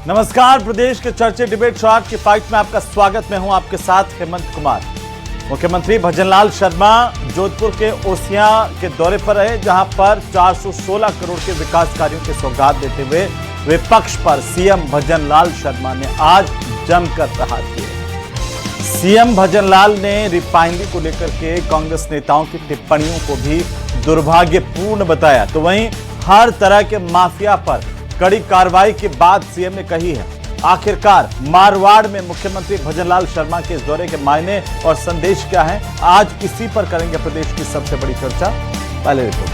नमस्कार, प्रदेश के चर्चे डिबेट शो आज की फाइट में आपका स्वागत। मैं हूं आपके साथ हेमंत कुमार। मुख्यमंत्री भजनलाल शर्मा जोधपुर के ओसियां के दौरे पर रहे, जहां पर 416 करोड़ के विकास कार्यों की सौगात देते हुए विपक्ष पर सीएम भजनलाल शर्मा ने आज जमकर प्रहार किए। सीएम भजनलाल ने रिफाइनरी को लेकर के कांग्रेस नेताओं की टिप्पणियों को भी दुर्भाग्यपूर्ण बताया। तो वहीं हर तरह के माफिया पर कड़ी कार्रवाई की बात सीएम ने कही है। आखिरकार मारवाड़ में मुख्यमंत्री भजनलाल शर्मा के इस दौरे के मायने और संदेश क्या है, आज इसी पर करेंगे प्रदेश की सबसे बड़ी चर्चा। पहले रिपोर्ट।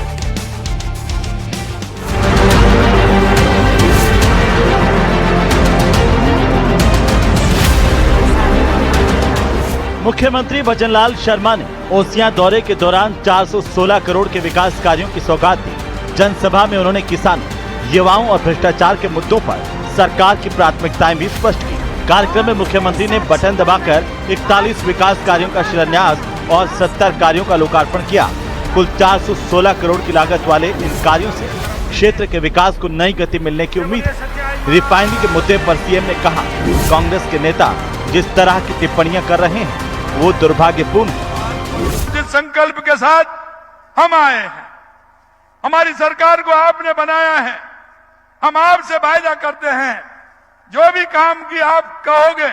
मुख्यमंत्री भजनलाल शर्मा ने ओसियां दौरे के दौरान 416 करोड़ के विकास कार्यों की सौगात दी। जनसभा में उन्होंने किसानों, युवाओं और भ्रष्टाचार के मुद्दों पर सरकार की प्राथमिकताएं भी स्पष्ट की। कार्यक्रम में मुख्यमंत्री ने बटन दबाकर 41 विकास कार्यों का शिलान्यास और 70 कार्यों का लोकार्पण किया। कुल 416 करोड़ की लागत वाले इन कार्यों से क्षेत्र के विकास को नई गति मिलने की उम्मीद है। रिफाइनरी के मुद्दे पर सीएम ने कहा, कांग्रेस के नेता जिस तरह की टिप्पणियां कर रहे हैं वो दुर्भाग्यपूर्ण है। जिस संकल्प के साथ हम आए हैं, हमारी सरकार को आपने बनाया है, हम आपसे वायदा करते हैं, जो भी काम की आप कहोगे,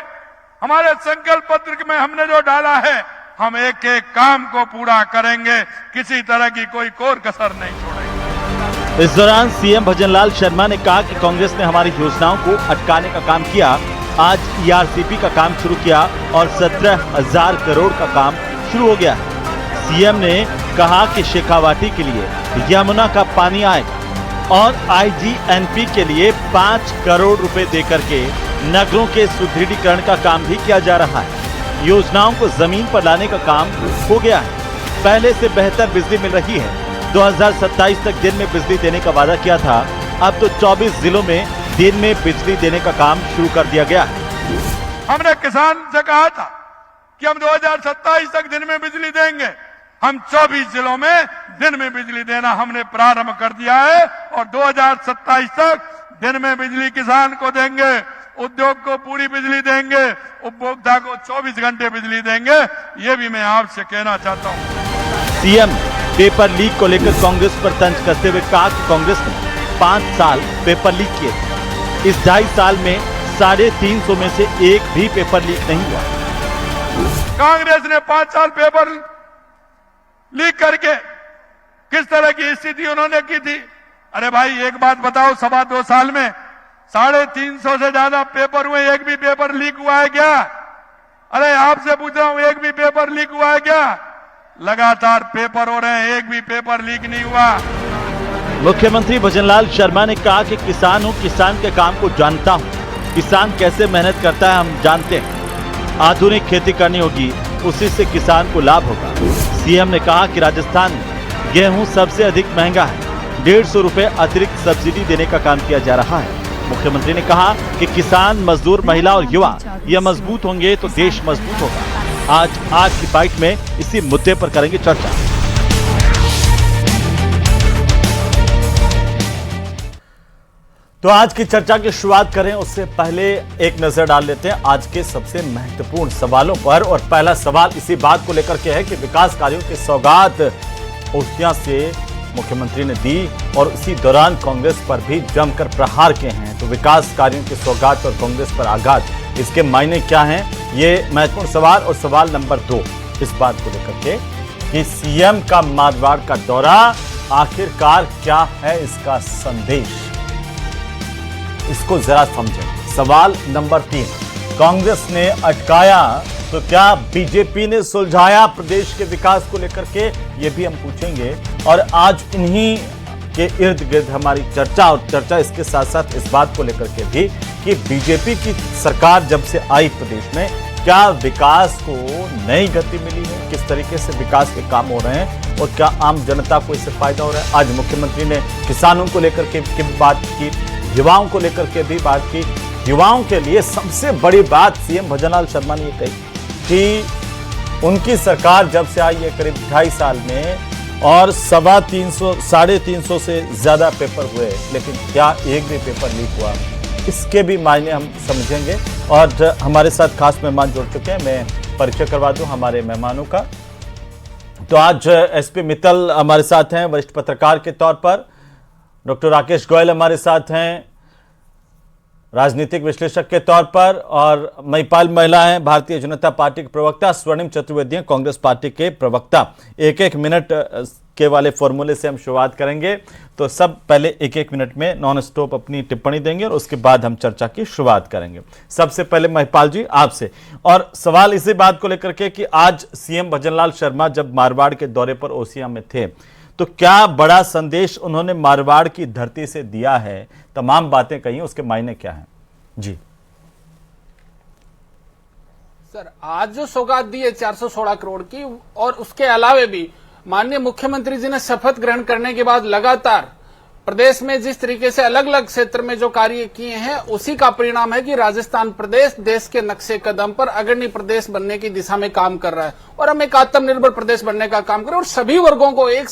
हमारे संकल्प पत्र में हमने जो डाला है, हम एक एक काम को पूरा करेंगे, किसी तरह की कोई कोर कसर नहीं छोड़ेंगे। इस दौरान सीएम भजनलाल शर्मा ने कहा कि कांग्रेस ने हमारी योजनाओं को अटकाने का काम किया। आज ईआरसीपी का काम शुरू किया और 17,000 करोड़ का काम शुरू हो गया है। सीएम ने कहा कि शेखावाटी के लिए यमुना का पानी आएगा और आईजीएनपी के लिए 5 करोड़ रुपए देकर के नगरों के सुदृढ़ीकरण का काम भी किया जा रहा है। योजनाओं को जमीन पर लाने का काम हो गया है। पहले से बेहतर बिजली मिल रही है। 2027 तक दिन में बिजली देने का वादा किया था, अब तो 24 जिलों में दिन में बिजली देने का काम शुरू कर दिया गया है। हमने किसान से कहा था कि हम 2027 तक दिन में बिजली देंगे। हम 24 जिलों में दिन में बिजली देना हमने प्रारंभ कर दिया है और 2027 तक दिन में बिजली किसान को देंगे, उद्योग को पूरी बिजली देंगे, उपभोक्ता को 24 घंटे बिजली देंगे। ये भी मैं आपसे कहना चाहता हूँ। सीएम पेपर लीक को लेकर कांग्रेस पर तंज कसते हुए कहा कि कांग्रेस ने 5 साल पेपर लीक किए थे। इस 2.5 साल में 350 में से एक भी पेपर लीक नहीं हुआ। कांग्रेस ने 5 साल पेपर लीक करके किस तरह की स्थिति उन्होंने की थी? अरे भाई एक बात बताओ, 2.25 साल में 350 से ज्यादा पेपर हुए, एक भी पेपर लीक हुआ है क्या? अरे आपसे पूछ रहा हूं, एक भी पेपर लीक हुआ है क्या? लगातार पेपर हो रहे हैं, एक भी पेपर लीक नहीं हुआ। मुख्यमंत्री भजनलाल शर्मा ने कहा कि किसान हूं, किसान के काम को जानता हूं, किसान कैसे मेहनत करता है हम जानते हैं। आधुनिक खेती करनी होगी, उसी से किसान को लाभ होगा। सीएम ने कहा कि राजस्थान में गेहूं सबसे अधिक महंगा है, 150 रुपए अतिरिक्त सब्सिडी देने का काम किया जा रहा है। मुख्यमंत्री ने कहा कि किसान, मजदूर, महिला और युवा ये मजबूत होंगे तो देश मजबूत होगा। आज की बाइट में इसी मुद्दे पर करेंगे चर्चा। तो आज की चर्चा की शुरुआत करें उससे पहले एक नजर डाल लेते हैं आज के सबसे महत्वपूर्ण सवालों पर। और पहला सवाल इसी बात को लेकर के है कि विकास कार्यों की सौगात ओसियां से मुख्यमंत्री ने दी और इसी दौरान कांग्रेस पर भी जमकर प्रहार किए हैं। तो विकास कार्यों की सौगात और कांग्रेस पर आघात, इसके मायने क्या हैं, ये महत्वपूर्ण सवाल। और सवाल नंबर 2 इस बात को लेकर के कि सीएम का मारवाड़ का दौरा, आखिरकार क्या है इसका संदेश, इसको जरा समझें। सवाल नंबर 3, कांग्रेस ने अटकाया तो क्या बीजेपी ने सुलझाया प्रदेश के विकास को लेकर के, ये भी हम पूछेंगे। और आज इन्हीं के इर्द गिर्द हमारी चर्चा, और चर्चा इसके साथ साथ इस बात को लेकर के भी कि बीजेपी की सरकार जब से आई प्रदेश में, क्या विकास को नई गति मिली है, किस तरीके से विकास के काम हो रहे हैं और क्या आम जनता को इससे फायदा हो रहा है। आज मुख्यमंत्री ने किसानों को लेकर के भी बात की, युवाओं को लेकर के भी बात की। युवाओं के लिए सबसे बड़ी बात सीएम भजनलाल शर्मा ने ये कही कि उनकी सरकार जब से आई है करीब 2.5 साल में और 350 से ज्यादा पेपर हुए, लेकिन क्या एक भी पेपर लीक हुआ? इसके भी मायने हम समझेंगे। और हमारे साथ खास मेहमान जुड़ चुके हैं, मैं परिचय करवा दूं हमारे मेहमानों का। तो आज एसपी मित्तल हमारे साथ हैं वरिष्ठ पत्रकार के तौर पर, डॉक्टर राकेश गोयल हमारे साथ हैं राजनीतिक विश्लेषक के तौर पर, और महिपाल महिला हैं भारतीय जनता पार्टी के प्रवक्ता, स्वर्णिम चतुर्वेदी हैं कांग्रेस पार्टी के प्रवक्ता। एक एक मिनट के वाले फॉर्मूले से हम शुरुआत करेंगे। तो सब पहले एक एक मिनट में नॉन स्टॉप अपनी टिप्पणी देंगे और उसके बाद हम चर्चा की शुरुआत करेंगे। सबसे पहले महिपाल जी आपसे, और सवाल इसी बात को लेकर के कि आज सीएम भजनलाल शर्मा जब मारवाड़ के दौरे पर ओसिया में थे तो क्या बड़ा संदेश उन्होंने मारवाड़ की धरती से दिया है, तमाम बातें कही, उसके मायने क्या हैं? जी सर, आज जो सौगात दी है 416 करोड़ की, और उसके अलावे भी माननीय मुख्यमंत्री जी ने शपथ ग्रहण करने के बाद लगातार प्रदेश में जिस तरीके से अलग अलग क्षेत्र में जो कार्य किए हैं, उसी का परिणाम है कि राजस्थान प्रदेश देश के नक्शे कदम पर अग्रणी प्रदेश बनने की दिशा में काम कर रहा है, और हम एक आत्मनिर्भर प्रदेश बनने का काम कर रहे हैं, और सभी वर्गों को एक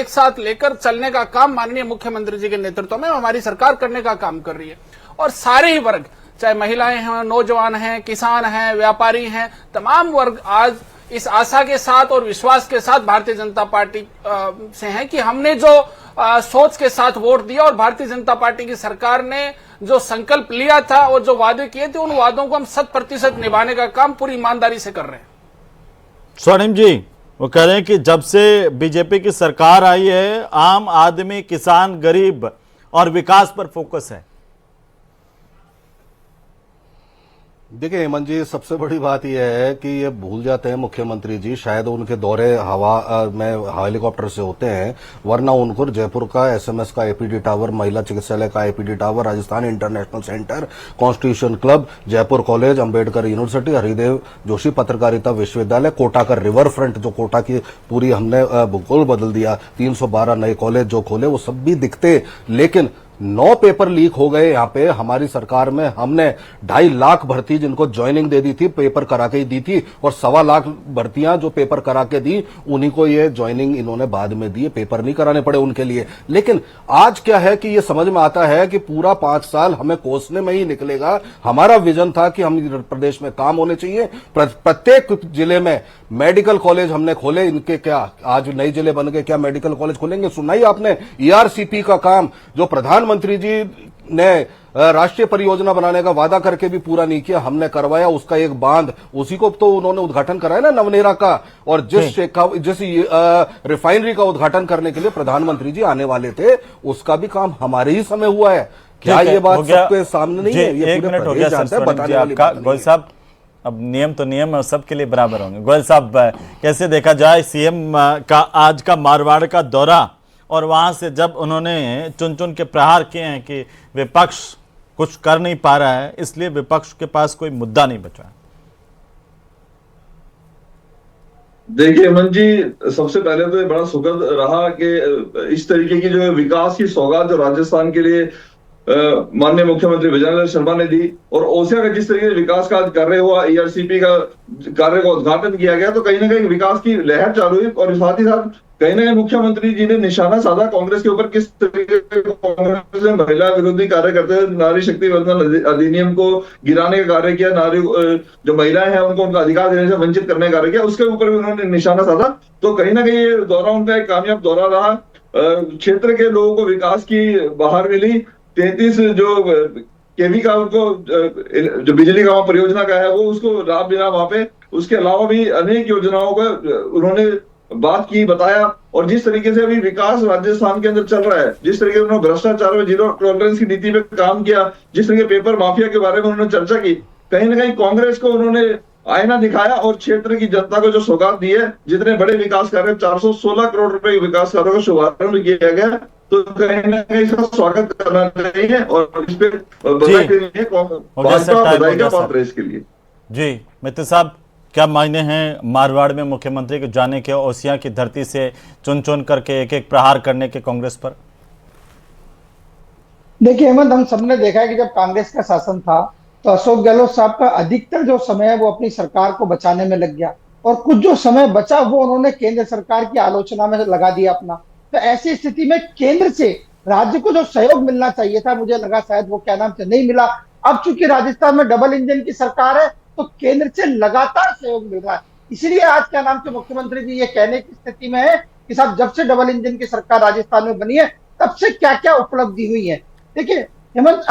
साथ लेकर चलने का काम माननीय मुख्यमंत्री जी के नेतृत्व में हमारी सरकार करने का काम कर रही है। और सारे ही वर्ग, चाहे महिलाएं हैं, नौजवान हैं, किसान हैं, व्यापारी हैं, तमाम वर्ग आज इस आशा के साथ और विश्वास के साथ भारतीय जनता पार्टी से हैं कि हमने जो सोच के साथ वोट दिया और भारतीय जनता पार्टी की सरकार ने जो संकल्प लिया था और जो वादे किए थे, उन वादों को हम 100% निभाने का काम पूरी ईमानदारी से कर रहे हैं। स्वर्णिम जी, वो कह रहे हैं कि जब से बीजेपी की सरकार आई है, आम आदमी, किसान, गरीब और विकास पर फोकस है। देखिए हेमंत जी, सबसे बड़ी बात यह है कि ये भूल जाते हैं मुख्यमंत्री जी, शायद उनके दौरे हवा में हेलीकॉप्टर से होते हैं, वरना उनको जयपुर का एसएमएस का एपीडी टावर, महिला चिकित्सालय का APD tower, Rajasthan international centre, constitution club, Jaipur college, Ambedkar university, Haridev Joshi पत्रकारिता विश्वविद्यालय, कोटा का रिवर फ्रंट, जो कोटा की पूरी हमने भूगोल बदल दिया, 312 नए कॉलेज जो खोले, वो सब भी दिखते। लेकिन 9 पेपर लीक हो गए यहाँ पे हमारी सरकार में। हमने 2.5 लाख भर्ती जिनको ज्वाइनिंग दे दी थी, पेपर करा के ही दी थी, और 1.25 लाख भर्तियां जो पेपर करा के दी, उन्हीं को ये ज्वाइनिंग इन्होंने बाद में दी, पेपर नहीं कराने पड़े उनके लिए। लेकिन आज क्या है कि ये समझ में आता है कि पूरा 5 साल हमें कोसने में ही निकलेगा। हमारा विजन था कि हम प्रदेश में काम होने चाहिए, प्रत्येक जिले में मेडिकल कॉलेज हमने खोले। इनके क्या आज नए जिले बन गए, क्या मेडिकल कॉलेज खोलेंगे? सुनाई आपने ईआरसीपी का काम जो प्रधानमंत्री जी ने राष्ट्रीय परियोजना बनाने का वादा करके भी पूरा नहीं किया, हमने करवाया। उसका एक बांध, उसी को तो उन्होंने उद्घाटन कराया ना, नवनेरा का। और जिस रिफाइनरी का उद्घाटन करने के लिए प्रधानमंत्री जी आने वाले थे, उसका भी काम हमारे ही समय हुआ है। क्या ये बात सबके सामने नहीं है? ये एक मिनट हो गया बताने वाली बात। गोयल साहब, अब नियम तो नियम और सबके लिए बराबर होंगे। गोयल साहब, कैसे देखा जाए सीएम का आज का मारवाड़ का दौरा, और वहां से जब उन्होंने चुन चुन के प्रहार किए हैं कि विपक्ष कुछ कर नहीं पा रहा है, इसलिए विपक्ष के पास कोई मुद्दा नहीं बचा है? देखिए हेमंत जी, सबसे पहले तो ये बड़ा सुखद रहा कि इस तरीके की जो विकास की सौगात जो राजस्थान के लिए माननीय मुख्यमंत्री भजनलाल शर्मा ने दी, और ओसिया का जिस तरीके से विकास कार्य कर रहे हुआ, ईआरसीपी का कार्य का उद्घाटन किया गया, तो कहीं ना कहीं विकास की लहर चालू हुई। और साथ ही साथ कहीं ना कहीं मुख्यमंत्री जी ने निशाना साधा कांग्रेस के ऊपर, किस तरीके से कांग्रेस ने महिला विरोधी कार्य करते हुए नारी शक्ति वंदन अधिनियम को गिराने का कार्य किया, नारी जो महिलाएं हैं उनको उनका अधिकार देने से वंचित करने का कार्य किया, उसके ऊपर भी उन्होंने निशाना साधा। तो कहीं ना कहीं ये दौरा उनका एक कामयाब दौरा रहा। क्षेत्र के लोगों को विकास की बहार मिली। 33 जो केवी का उनको जो बिजली का परियोजना का है, वो उसको लाभ मिला वहां पे। उसके अलावा भी अनेक योजनाओं का उन्होंने बात की, बताया। और जिस तरीके से अभी विकास राजस्थान के अंदर चल रहा है, जिस तरीके से उन्होंने भ्रष्टाचार में जीरो टॉलरेंस की नीति पे काम किया, जिस तरीके पेपर माफिया के बारे में उन्होंने चर्चा की, कहीं ना कहीं कांग्रेस को उन्होंने आईना दिखाया और क्षेत्र की जनता को जो सौगात दी है, जितने बड़े विकास कार्य, 416 करोड़ रुपए के विकास कार्यों का शुभारंभ किया गया, तो कहीं ना कहीं इसका स्वागत करना चाहिए और इस पे बधाई देनी है। भाजपा बधाई का पात्र है इसके लिए। जी मित्र साहब, क्या मायने हैं मारवाड़ में मुख्यमंत्री के जाने के, ओसिया की धरती से चुन चुन करके एक एक प्रहार करने के कांग्रेस पर? देखिए हेमंत, हम सबने देखा है कि जब कांग्रेस का शासन था तो अशोक गहलोत साहब का अधिकतर जो समय है वो अपनी सरकार को बचाने में लग गया, और कुछ जो समय बचा वो उन्होंने केंद्र सरकार की आलोचना में लगा दिया अपना। तो ऐसी स्थिति में केंद्र से राज्य को जो सहयोग मिलना चाहिए था, मुझे लगा शायद वो क्या नाम से नहीं मिला। अब चूंकि राजस्थान में डबल इंजन की सरकार है तो केंद्र से लगातार सहयोग मिल रहा है, इसलिए आज क्या नाम से मुख्यमंत्री जी ये कहने की स्थिति में है कि साहब जब से डबल इंजन की सरकार राजस्थान में बनी है तब से क्या क्या उपलब्धि हुई है। देखिए हेमंत,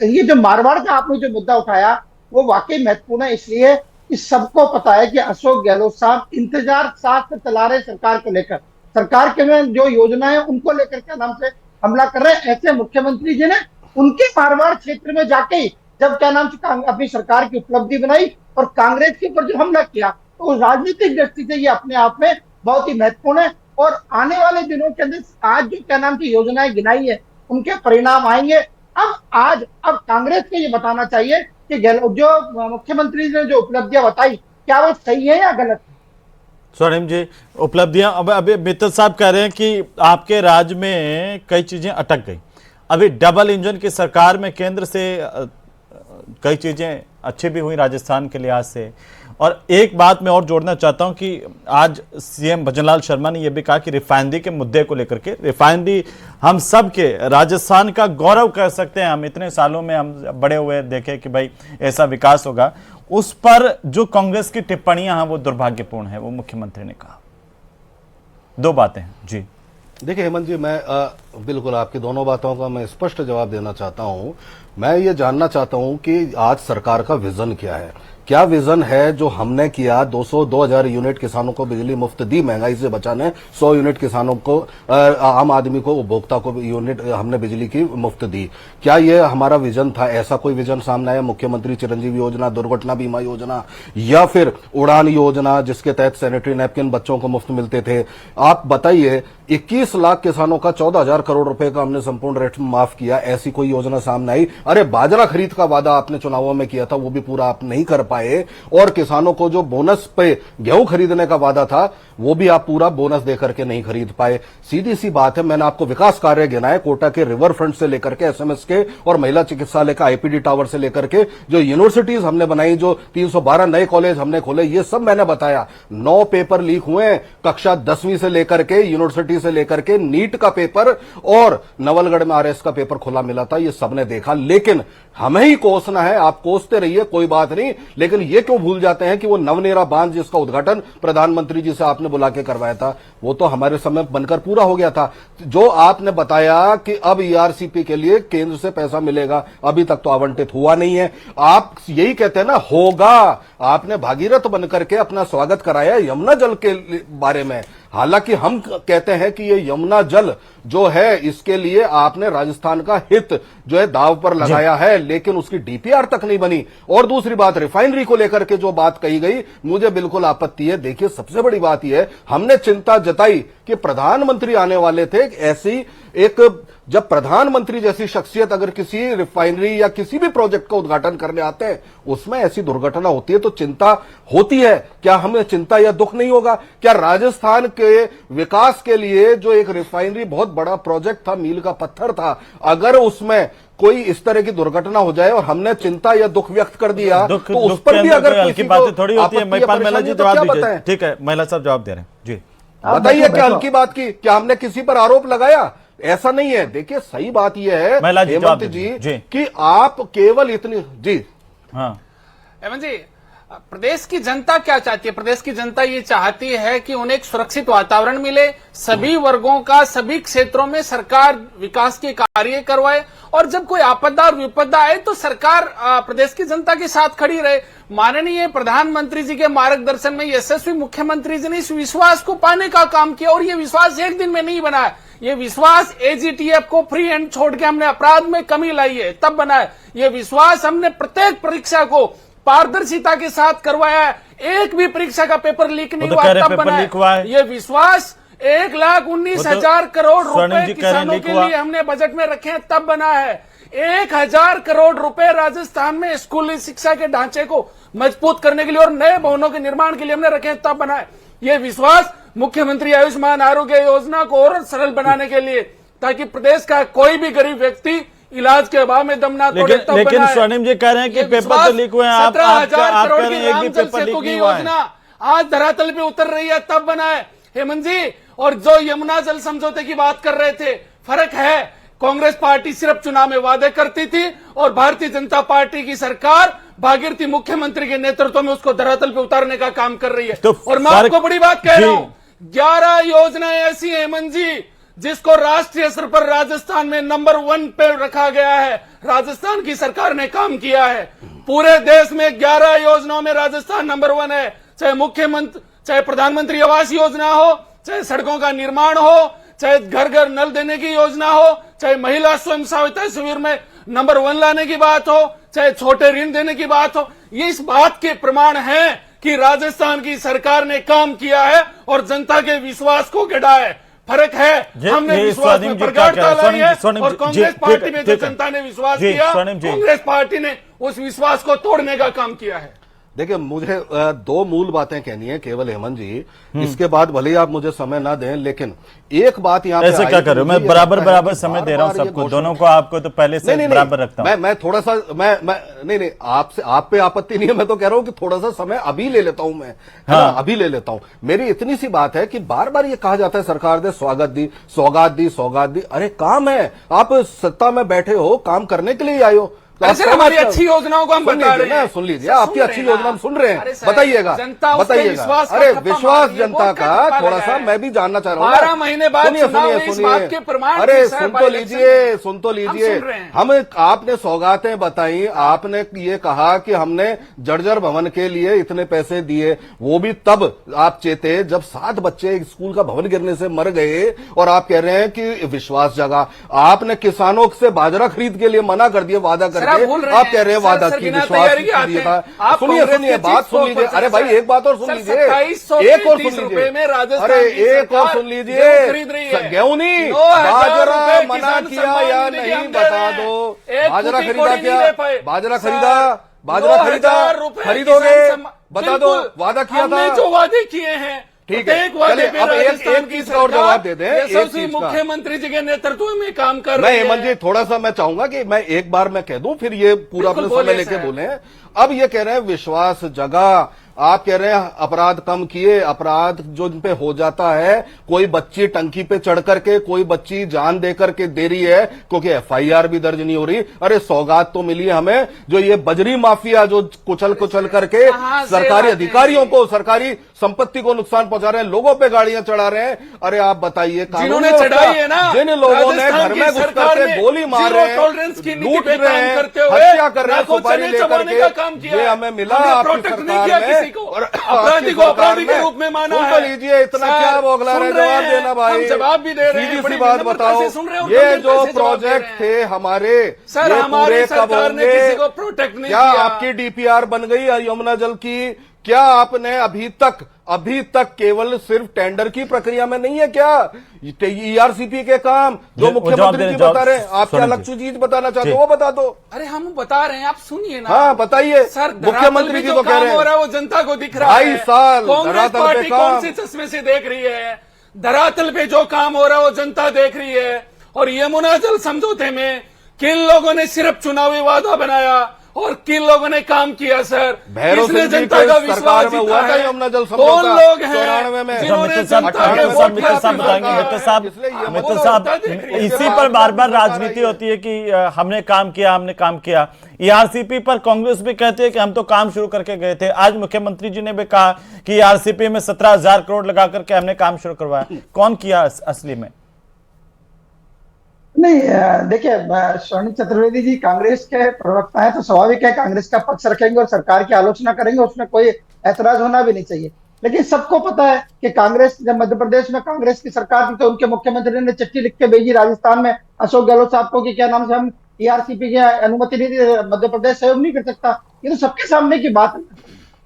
ये जो मारवाड़ का आपने जो मुद्दा उठाया वो वाकई महत्वपूर्ण है, इसलिए कि सबको पता है कि अशोक गहलोत साहब इंतजार साथ में चला रहे सरकार को लेकर, सरकार के में जो योजना है उनको लेकर क्या नाम से हमला कर रहे हैं। ऐसे मुख्यमंत्री जी ने उनके मारवाड़ क्षेत्र में जाके ही जब क्या नाम से अपनी सरकार की उपलब्धि बनाई और कांग्रेस के ऊपर जो हमला किया, तो राजनीतिक दृष्टि से ये अपने आप में बहुत ही महत्वपूर्ण है। और आने वाले दिनों के अंदर आज जो क्या नाम की योजनाएं गिनाई है उनके परिणाम आएंगे। अब कांग्रेस को ये बताना चाहिए कि जो मुख्यमंत्री ने जो उपलब्धियां बताई क्या वो सही है या गलत है। स्वर्णिम जी, उपलब्धियां अब अभी मित्तल साहब कह रहे हैं कि आपके राज्य में कई चीजें अटक गई। अभी डबल इंजन की सरकार में केंद्र से कई चीजें अच्छी भी हुई राजस्थान के लिहाज से। और एक बात मैं और जोड़ना चाहता हूं कि आज सीएम भजनलाल शर्मा ने यह भी कहा कि रिफाइनरी के मुद्दे को लेकर के, रिफाइनरी हम सब के राजस्थान का गौरव कह सकते हैं, हम इतने सालों में हम बड़े हुए देखे कि भाई ऐसा विकास होगा, उस पर जो कांग्रेस की टिप्पणियां हैं वो दुर्भाग्यपूर्ण है, वो मुख्यमंत्री ने कहा। दो बातें हैं जी। देखिए हेमंत जी, मैं बिल्कुल आपकी दोनों बातों का मैं स्पष्ट जवाब देना चाहता हूं। मैं ये जानना चाहता हूं कि आज सरकार का विजन क्या है, क्या विजन है जो हमने किया। 2000 यूनिट किसानों को बिजली मुफ्त दी, महंगाई से बचाने 100 यूनिट किसानों को, आम आदमी को, उपभोक्ता को यूनिट हमने बिजली की मुफ्त दी। क्या ये हमारा विजन था? ऐसा कोई विजन सामने आया? मुख्यमंत्री चिरंजीवी योजना, दुर्घटना बीमा योजना या फिर उड़ान योजना जिसके तहत सैनिटरी नैपकिन बच्चों को मुफ्त मिलते थे? आप बताइए, 21 लाख किसानों का 14,000 करोड़ रुपए का हमने संपूर्ण रेट माफ किया, ऐसी कोई योजना सामने आई? अरे बाजरा खरीद का वादा आपने चुनावों में किया था, वो भी पूरा आप नहीं कर पाए। और किसानों को जो बोनस पे गेहूं खरीदने का वादा था वो भी आप पूरा बोनस देकर के नहीं खरीद पाए। सीधी सी बात है, मैंने आपको विकास कार्य गिनाए, कोटा के रिवर फ्रंट से लेकर के एसएमएस के और महिला चिकित्सालय का आईपीडी टावर से लेकर के जो यूनिवर्सिटीज हमने बनाई, जो 312 नए कॉलेज हमने खोले, ये सब मैंने बताया। 9 पेपर लीक हुए, कक्षा 10वीं से लेकर के यूनिवर्सिटी से लेकर के नीट का पेपर और नवलगढ़ में आरएस का पेपर खुला मिला था, ये सबने देखा। लेकिन हमें ही कोसना है, आप कोसते रहिए, कोई बात नहीं, लेकिन ये क्यों भूल जाते हैं कि वो नवनेरा बांध जिसका उद्घाटन प्रधानमंत्री जी से आपने बुला के करवाया था, वो तो हमारे समय बनकर पूरा हो गया था। जो आपने बताया कि अब ईआरसीपी के लिए केंद्र से पैसा मिलेगा, अभी तक तो आवंटित हुआ नहीं है। आप यही कहते हैं ना, होगा। आपने भागीरथ बनकर के अपना स्वागत कराया यमुना जल के बारे में, हालांकि हम कहते हैं कि ये यमुना जल जो है इसके लिए आपने राजस्थान का हित जो है दाव पर लगाया है, लेकिन उसकी डीपीआर तक नहीं बनी। और दूसरी बात, रिफाइनरी को लेकर के जो बात कही गई, मुझे बिल्कुल आपत्ति है। देखिए, सबसे बड़ी बात यह है, हमने चिंता जताई कि प्रधानमंत्री आने वाले थे, ऐसी एक जब प्रधानमंत्री जैसी शख्सियत अगर किसी रिफाइनरी या किसी भी प्रोजेक्ट का उद्घाटन करने आते हैं, उसमें ऐसी दुर्घटना होती है तो चिंता होती है। क्या हमें चिंता या दुख नहीं होगा? क्या राजस्थान के विकास के लिए जो एक रिफाइनरी बहुत बड़ा प्रोजेक्ट था, मील का पत्थर था, अगर उसमें कोई इस तरह की दुर्घटना हो जाए और हमने चिंता या दुख व्यक्त कर दिया तो उस पर भी अगर हल्की बातें थोड़ी होती है। महिपाल महिला जी जवाब दीजिए। ठीक है, महिला साहब जवाब दे रहे हैं जी। बताइए, क्या हल्की बात की? क्या हमने किसी पर आरोप लगाया? ऐसा नहीं है। देखिए, सही बात यह है हेमंत जी कि आप केवल इतनी जी। हाँ हेमंत जी, प्रदेश की जनता क्या चाहती है? प्रदेश की जनता ये चाहती है कि उन्हें एक सुरक्षित वातावरण मिले, सभी वर्गों का सभी क्षेत्रों में सरकार विकास के कार्य करवाए, और जब कोई आपदा और विपदा आए तो सरकार प्रदेश की जनता के साथ खड़ी रहे। माननीय प्रधानमंत्री जी के मार्गदर्शन में यशस्वी मुख्यमंत्री जी ने इस विश्वास को पाने का काम किया, और ये विश्वास एक दिन में नहीं बना है। ये विश्वास एजीटीएफ को फ्री हैंड छोड़ के हमने अपराध में कमी लाई है तब बना है। ये विश्वास हमने प्रत्येक परीक्षा को पारदर्शिता के साथ करवाया है, एक भी परीक्षा का पेपर लीक नहीं हुआ तब बना है। ये विश्वास 1,19,000 करोड़ रुपए किसानों के लिए हमने बजट में रखे हैं तब बना है। 1,000 करोड़ रुपए राजस्थान में स्कूली शिक्षा के ढांचे को मजबूत करने के लिए और नए भवनों के निर्माण के लिए हमने रखे हैं तब बना है। ये विश्वास मुख्यमंत्री आयुष्मान आरोग्य योजना को और सरल बनाने के लिए, ताकि प्रदेश का कोई भी गरीब व्यक्ति इलाज के अभाव में दम ना तोड़े तब लेकिन बना है। स्वर्णिम जी कह रहे हैं कि पेपर तो लीक हुए हैं, आप 17,000 करोड़ की एक भी पेपर लीक नहीं हुआ है। योजना आज धरातल पे उतर रही है तब बना है हेमंत जी। और जो यमुना जल समझौते की बात कर रहे थे, फर्क है कांग्रेस पार्टी सिर्फ चुनाव में वादे करती थी और भारतीय जनता पार्टी की सरकार भागीरथी मुख्यमंत्री के नेतृत्व में उसको धरातल पे उतारने का काम कर रही है। तो और मैं आपको बड़ी बात कह रहा हूं, 11 योजनाएं ऐसी है हेमंत जी जिसको राष्ट्रीय स्तर पर राजस्थान में नंबर 1 पे रखा गया है। राजस्थान की सरकार ने काम किया है। पूरे देश में 11 योजनाओं में राजस्थान नंबर 1 है। चाहे प्रधानमंत्री आवास योजना हो, चाहे सड़कों का निर्माण हो, चाहे घर घर नल देने की योजना हो, चाहे महिला स्वयं सहायता शिविर में नंबर 1 लाने की बात हो, चाहे छोटे ऋण देने की बात हो। ये इस बात के प्रमाण है कि राजस्थान की सरकार ने काम किया है और जनता के विश्वास को गढ़ा है। फर्क है, हमने विश्वास में प्रगाढ़ता लाई है और कांग्रेस पार्टी में जो जनता ने विश्वास किया, कांग्रेस पार्टी ने उस विश्वास को तोड़ने का काम किया है। देखिए, मुझे दो मूल बातें कहनी है केवल हेमंत जी, इसके बाद भले ही आप मुझे समय ना दें, लेकिन एक बात यहाँ ऐसे क्या कर रहे हो? मैं बराबर समय दे रहा हूँ सबको, दोनों को, आपको तो पहले से बराबर रखता हूँ। मैं थोड़ा सा नहीं आपसे, आप पे आपत्ति नहीं है, मैं तो कह रहा हूँ कि थोड़ा सा समय अभी ले लेता हूं मैं, हाँ। अभी ले लेता हूं। मेरी इतनी सी बात है कि बार बार ये कहा जाता है सरकार ने सौगात दी। अरे काम है, आप सत्ता में बैठे हो, काम करने के लिए आए हो। तो हमारी अच्छी योजनाओं को हम बता रहे हैं। सुन लीजिए, आपकी अच्छी योजना हम सुन रहे हैं, बताइएगा। अरे विश्वास जनता का थोड़ा सा मैं भी जानना चाह रहा हूँ। 12 महीने बाद सुनिए। अरे सुन तो लीजिए। हम आपने सौगातें बताई, आपने ये कहा कि हमने जर्जर भवन के लिए इतने पैसे दिए, वो भी तब आप चेते जब 7 बच्चे स्कूल का भवन गिरने से मर गए, और आप कह रहे हैं कि विश्वास जगा। आपने किसानों से बाजरा खरीद के लिए मना कर दिया, वादा कर आप कह रहे हैं वादा की, विश्वास दिया था। सुनिए बात सुन लीजिए। अरे भाई एक बात और सुन लीजिए, एक और सुन लीजिए। अरे एक और सुन लीजिए, गेहूं नहीं, बाजरा मना किया या नहीं बता दो। बाजरा खरीदा क्या? बाजरा खरीदोगे? बता दो। वादा किया था, जो वादे किए हैं, ठीक है। अब एक चीज का और जवाब दे दें। मुख्यमंत्री जी के नेतृत्व में काम कर रहे हैं। हेमंत जी, थोड़ा सा मैं चाहूंगा कि मैं एक बार मैं कह दूं, फिर ये पूरा अपने समय लेके बोले। अब ये कह रहे हैं विश्वास जगा, आप कह रहे हैं अपराध कम किए। अपराध जो इन पे हो जाता है, कोई बच्ची टंकी पे चढ़ करके, कोई बच्ची जान दे करके दे रही है क्योंकि एफआईआर भी दर्ज नहीं हो रही। अरे सौगात तो मिली है हमें, जो ये बजरी माफिया जो कुचल करके सरकारी अधिकारियों को, सरकारी संपत्ति को नुकसान पहुंचा रहे हैं, लोगों पे गाड़ियां चढ़ा रहे हैं। अरे आप बताइए, जिन्होंने चढ़ाई है ना, जिन लोगों ने घर में घुस करके गोली मार रहे हैं, लूट रहे हैं, हत्या कर रहे हैं, सुपारी लेकर के, ये हमें मिला आपकी सरकार में। और अपराधी को अपराधी के रूप में माना है। लीजिए, इतना क्या बोगला रहे, जवाब देना भाई। जवाब भी दे रहे हैं। सीधी सी बात बताओ, ये जो प्रोजेक्ट थे हमारे, सर हमारी सरकार ने किसी को प्रोटेक्ट नहीं किया। किया। आपकी डीपीआर बन गई यमुना जल की, क्या आपने अभी तक केवल सिर्फ टेंडर की प्रक्रिया में नहीं है क्या ईआरसीपी के काम जो मुख्यमंत्री जी बता रहे हैं? आप क्या लक्ष्य चीज बताना चाहते हो वो बता दो। अरे हम बता रहे हैं, आप सुनिए ना। हाँ बताइए। सर मुख्यमंत्री जी को कह रहे हैं वो जनता को दिख रहा है। 2.5 साल कांग्रेस पार्टी कौन से चश्मे से देख रही है? धरातल पे जो काम हो रहा है वो जनता देख रही है। और यमुना जल समझौते में किन लोगों ने सिर्फ चुनावी वादा बनाया और किन लोगों ने काम किया? सर किसने जनता का विश्वास हुआ था यमुना जल समझौता? कौन लोग हैं 94 में? मित्तल साहब इसी पर बार बार राजनीति होती है कि हमने काम किया। ईआरसीपी पर कांग्रेस भी कहते हैं कि हम तो काम शुरू करके गए थे। आज मुख्यमंत्री जी ने भी कहा कि ईआरसीपी में 17,000 करोड़ लगा करके हमने काम शुरू करवाया। कौन किया असली में? नहीं, देखिए स्वर्णिम चतुर्वेदी जी कांग्रेस के प्रवक्ता है, तो स्वाभाविक है कांग्रेस का पक्ष रखेंगे और सरकार की आलोचना करेंगे, उसमें कोई ऐतराज होना भी नहीं चाहिए। लेकिन सबको पता है कि कांग्रेस, जब मध्य प्रदेश में कांग्रेस की सरकार थी तो उनके मुख्यमंत्री ने चिट्ठी लिख के भेजी राजस्थान में अशोक गहलोत साहब को कि क्या नाम से हम ईआरसीपी की अनुमति नहीं दी, मध्य प्रदेश सहयोग नहीं कर सकता। ये तो सबके सामने की बात है।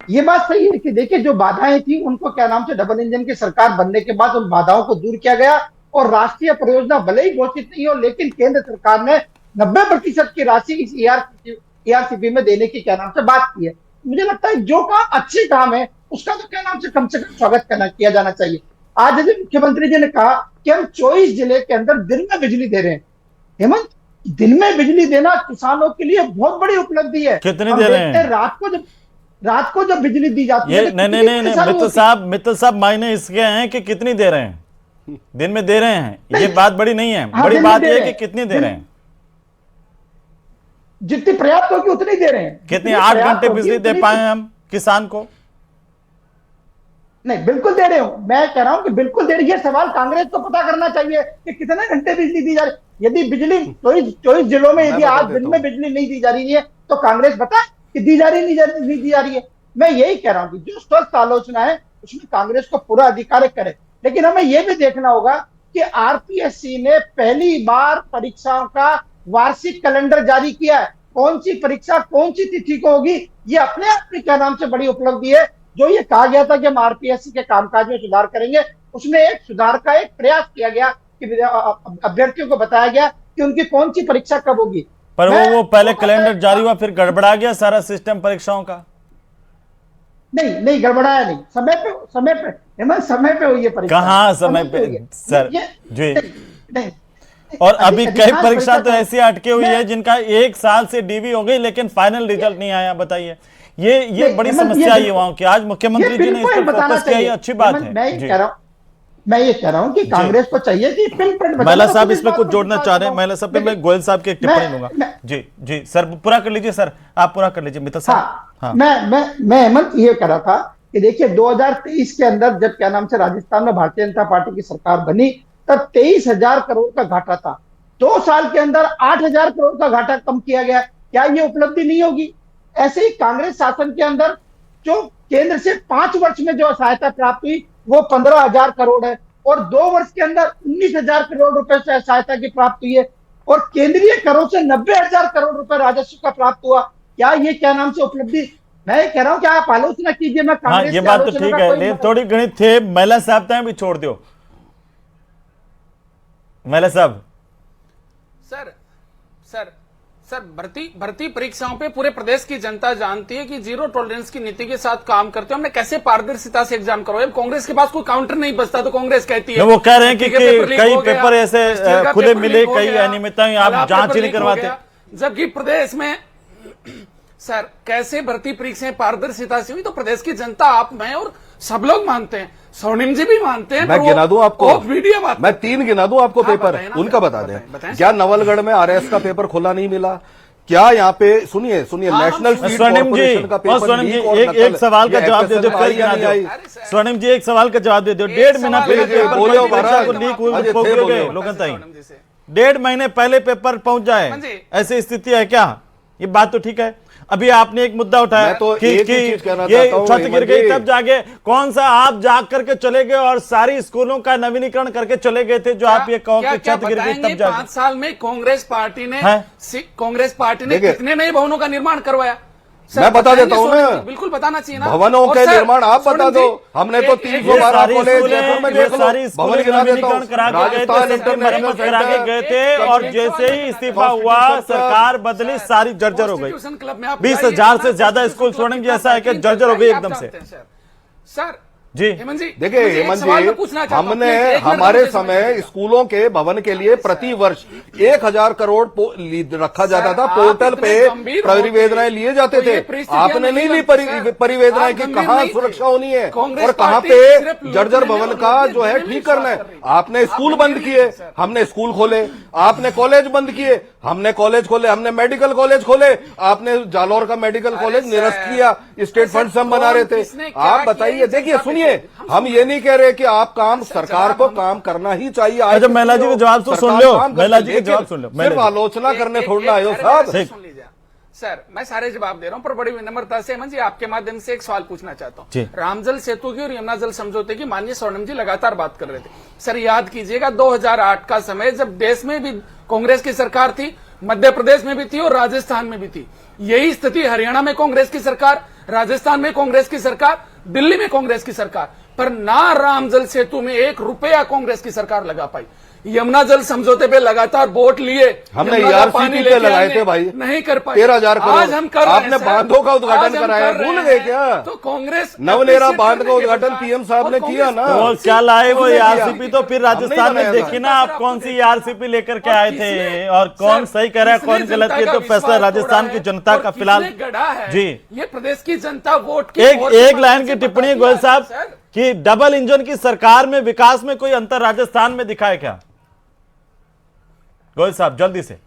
ये बात सही है कि देखिए जो बाधाएं थी उनको क्या नाम से डबल इंजन की सरकार बनने के बाद उन बाधाओं को दूर किया गया और राष्ट्रीय परियोजना भले ही घोषित नहीं हो, लेकिन केंद्र सरकार ने 90% की राशि इस ईआरसीपी में देने की क्या नाम से बात की है। मुझे लगता है जो काम अच्छे काम है उसका तो क्या नाम से कम स्वागत किया जाना चाहिए। आज जैसे मुख्यमंत्री जी ने कहा कि हम 24 जिले के अंदर दिन में बिजली दे रहे हैं। हेमंत, दिन में बिजली देना किसानों के लिए बहुत बड़ी उपलब्धि है। कितनी दे रहे हैं? रात को जब बिजली दी जाती है। नहीं मित्तल साहब मायने इसके हैं कि कितनी दे रहे हैं? दिन में दे रहे हैं, ये बात बड़ी नहीं है। हाँ, बड़ी दिन में बात दे यह है रहे कि हैं। कितनी दे रहे हैं, जितनी पर्याप्त होगी उतनी दे रहे हैं। कितनी जितनी 8 पर्याप्त घंटे होगी, बिजली दे उतनी- पाए हम किसान को? नहीं, बिल्कुल दे रहे हूं। मैं कह रहा हूं कि बिल्कुल दे रही है। सवाल कांग्रेस को पता करना चाहिए कि कितने घंटे बिजली दी जा रही है। यदि बिजली 24 जिलों में यदि बता आज देता दिन में हूं। बिजली नहीं दी जा रही है तो कांग्रेस बता कि दी जा रही नहीं दी जा रही है। मैं यही कह रहा हूं कि जो स्वस्थ आलोचना है उसमें कांग्रेस को पूरा अधिकार करे, लेकिन हमें यह भी देखना होगा कि आरपीएससी ने पहली बार परीक्षाओं का वार्षिक कैलेंडर जारी किया है। कौन सी परीक्षा कौन सी तिथि को होगी, ये अपने आप में क्या नाम से बड़ी उपलब्धि है। जो ये कहा गया था कि हम आरपीएससी के कामकाज में सुधार करेंगे, उसमें एक सुधार का एक प्रयास किया गया कि अभ्यर्थियों को बताया गया कि उनकी कौन सी परीक्षा कब होगी। पर वो पहले कैलेंडर जारी हुआ, फिर गड़बड़ा गया सारा सिस्टम परीक्षाओं का। नहीं गड़बड़ाया नहीं, समय पे हेमंत, समय पे हुई है परीक्षा। कहाँ समय पे हुई है। सर ये- जी। नहीं, और अभी कई अधिकांश परीक्षा तो का- ऐसी अटकी हुई है जिनका 1 साल से डीवी हो गई लेकिन फाइनल रिजल्ट नहीं आया। बताइए, ये नहीं, बड़ी हेमंत, समस्या ये है युवाओं की। आज मुख्यमंत्री जी ने इस बिल्कुल पर बताना फोकस किया, ये चाहिए। अच्छी बात हेमंत, है मैं ये जी। कह रहा हूं कि कांग्रेस को चाहिए कि पिन पॉइंट महिला साहब इसमें कुछ जोड़ना चाह रहे हैं? महिला साहब पे मैं गोयल साहब की एक टिप्पणी लूंगा। जी जी सर, पूरा कर लीजिए सर, आप पूरा कर लीजिए मित्र साहब। हाँ, मैं हेमंत ये कह रहा था कि देखिए 2023 के अंदर जब क्या नाम से राजस्थान में भारतीय जनता पार्टी की सरकार बनी तब 23,000 करोड़ का घाटा था। 2 साल के अंदर 8,000 करोड़ का घाटा कम किया गया। क्या ये उपलब्धि नहीं होगी? ऐसे ही कांग्रेस शासन के अंदर जो केंद्र से 5 वर्ष में जो सहायता प्राप्त हुई वो 15,000 करोड़ है और 2 वर्ष के अंदर 19,000 करोड़ रुपए से सहायता की प्राप्त हुई है और केंद्रीय करों से 90,000 करोड़ रुपए राजस्व का प्राप्त हुआ। क्या ये क्या नाम से उपलब्धि? मैं कह रहा हूं कि आप आलोचना कीजिए। मैं हाँ, कांग्रेस ये की बात तो आलोचना ठीक का है, कोई लेकिन मतलब- थोड़ी गणित थे। महिला साहब तय भी छोड़ दो। महिला साहब सर सर सर भर्ती परीक्षाओं पे पूरे प्रदेश की जनता जानती है कि जीरो टॉलरेंस की नीति के साथ काम करते हैं। हमने कैसे पारदर्शिता से एग्जाम करवाए। कांग्रेस के पास कोई काउंटर नहीं बचता तो कांग्रेस कहती है वो कह रहे हैं कि ठीक है, पेपर लीक कई हो गया, पेपर ऐसे हिस्ट्री का खुले पेपर मिले, लीक हो कई गया, अनियमितताएं आप तालाब जांच पेपर ही नहीं लीक हो करवाते। गया। जबकि प्रदेश में सर कैसे भर्ती परीक्षाएं पारदर्शिता से हुई तो प्रदेश की जनता, आप, मैं और सब लोग मानते हैं, स्वर्णिम जी भी मानते हैं। मैं गिना दूं आपको, मीडिया बात मैं 3 गिना दूं आपको हाँ, पेपर बताएं ना, उनका सर, बता बताएं दें। सर। क्या नवलगढ़ में आरएस का पेपर खुला नहीं मिला? क्या यहाँ पे सुनिए नेशनल फीड स्वर्णिम जी, कॉर्पोरेशन का पेपर स्वर्णिम जी लीक और एक सवाल का ये जवाब दे दो, FSL आई या नहीं आई? स्वर्णिम जी एक सवाल का जवाब दे दो। 1.5 महीना सवाल का पहले जवाब पेपर बोलो कोई परीक्षा महाराज। को लीक हुए अजय, ठोक थे दिए बोलो। गए लोगन ताई। स्वर्णिम जी से। 1.5 महीने पहले पेपर पहुंच जाए, हाँ जी। ऐसी स्थिति है क्या? ये बात तो ठीक है। अभी आपने एक मुद्दा उठाया मैं तो कि एक ही चीज कहना ये चाहता हूं, छत गिर हेमंत गई जी। तब जागे। कौन सा आप जाग करके चले गए और सारी स्कूलों का नवीनीकरण करके चले गए थे जो आप ये कहो कि छत गिर गई तब जागे? 5 साल में कांग्रेस पार्टी ने हैं? देखिए, कितने नए भवनों का निर्माण करवाया? सर, मैं बता बताएंगे देता हूं स्वर्णिम ना। जी, बिल्कुल बताना चाहिए ना। भवनों और के सर, निर्माण आप बता स्वर्णिम दो। जी, हमने तो एक- 312 सारी कॉलेज स्कूलें, जयपुर में ये देख लो, सारी भवन स्कूलें गिरा देता नवीनीकरण हूं। करा के गए थे, राजस्थान सिस्टम मरम्मत करा के गए थे एक- और एक जैसे ही सवाल इस्तीफा बताइए। हुआ, कॉन्स्टिट्यूशन सरकार बदली, सारी जर्जर हो गई। कॉन्स्टिट्यूशन क्लब में आप 20,000 से बताइए, ज्यादा स्कूल स्वर्णिम जी ऐसा है कि जर्जर हो गई एकदम से। सर जी हेमंत जी, देखिए मुझे एक हेमंत सवाल जी, मैं पूछना चाहता हूं, हमने प्लीज, एक मिनट हमारे मुझे समय समझ स्कूलों के भवन के लिए प्रति वर्ष 1,000 करोड़ रखा जाता था। आप पोर्टल इतने पे गंभीर परिवेदनाएं होते, लिए जाते तो ये थे। परिस्थितियां आपने नहीं ली बनती, सर। परिवेदनाएं आप की गंभीर कहां नहीं थे। सुरक्षा होनी है कांग्रेस और कहां पार्टी पे सिर्फ जर्जर लूटने भवन में का और जो है देने में ठीक करना विश्वास है। कर रही है। आपने स्कूल आप बंद गंभीर किए, नहीं थे, सर। हमने स्कूल खोले, आपने कॉलेज बंद किए, हमने कॉलेज खोले, हमने मेडिकल कॉलेज खोले, आपने जालौर का मेडिकल कॉलेज सर, निरस्त किया। स्टेट फंड से हम बना रहे थे। किसने क्या आप किया, बताइए, ये देखिए जनता पे सुनिए, छोड़- हम ये नहीं कह रहे कि आप काम सरकार को काम करना ही चाहिए। आज अच्छा, महिला जी के जवाब तो सुन लो, महिला जी के जवाब सुन लो। सिर्फ आलोचना करने थोड़ा आयो साहब। अरे सुन लीजिए सर, मैं सारे जवाब दे रहा हूं पर बड़ी विनम्रता से हेमंत जी आपके माध्यम से एक सवाल पूछना चाहता जी। हूं। रामजल सेतु की और यमुना जल समझौते की माननीय स्वर्णिम जी लगातार बात कर रहे थे। सर याद कीजिएगा 2008 का समय जब देश में भी कांग्रेस की सरकार थी, मध्य प्रदेश में भी थी और राजस्थान में भी थी। यही स्थिति हरियाणा में कांग्रेस की सरकार, राजस्थान में कांग्रेस की सरकार, दिल्ली में कांग्रेस की सरकार, पर ना रामजल सेतु में 1 रुपया कांग्रेस की सरकार लगा पाई। यमुना जल समझौते पे लगातार वोट लिए, हमने यमुना का ERCP पानी पे लेके लगाए आए, थे भाई। नहीं कर पाए। 13,000 करोड़। आज हम कर रहे हैं, आपने सर। बांधों का उद्घाटन आज हम कराया, कर रहे भूल गए हैं। क्या? तो कांग्रेस नवनेरा appreciate बांध का करने के उद्घाटन बाद- PM साहब और ने कांग्रेस- किया ना। तो क्या लाए वो हमने आरसीपी? किया। तो फिर राजस्थान हमने में बनाया देखिए था। ना आप कौन सी आरसीपी लेकर के आए थे किसने- और कौन सर, सही कह रहा है, किसने कौन गलत, जनता ये का तो फैसला विश्वास राजस्थान तोड़ा की है जनता और का किसने फिलहाल गढ़ा है, जी। ये प्रदेश की जनता वोट की एक ओर से एक लाइन की पता टिप्पणी है किया गोयल है, साहब सर। कि डबल इंजन की सरकार में विकास में कोई अंतर राजस्थान में दिखा है क्या? गोयल साहब जल्दी से।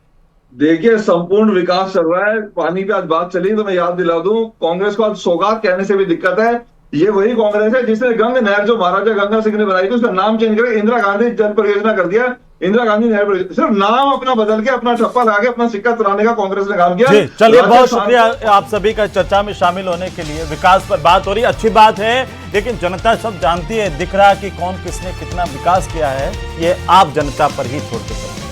देखिए, संपूर्ण विकास चल रहा है। पानी पे आज बात चली तो मैं याद दिला दूं, कांग्रेस को आज सौगात कहने से भी दिक्कत है। ये वही कांग्रेस है जिसने गंग नहर जो महाराजा गंगा सिंह ने बनाई थी उसका नाम चेंज करके इंदिरा गांधी जल परियोजना कर दिया। इंदिरा गांधी नहर परियोजना, सिर्फ नाम अपना बदल के अपना ठप्पा लगा के अपना सिक्का चुराने का कांग्रेस ने काम किया। जी चलिए, बहुत शुक्रिया आप सभी का चर्चा में शामिल होने के लिए। विकास पर बात हो रही, अच्छी बात है, लेकिन जनता सब जानती है, दिख रहा कि कौन किसने कितना विकास किया है, ये आप जनता पर ही छोड़ के चलिए।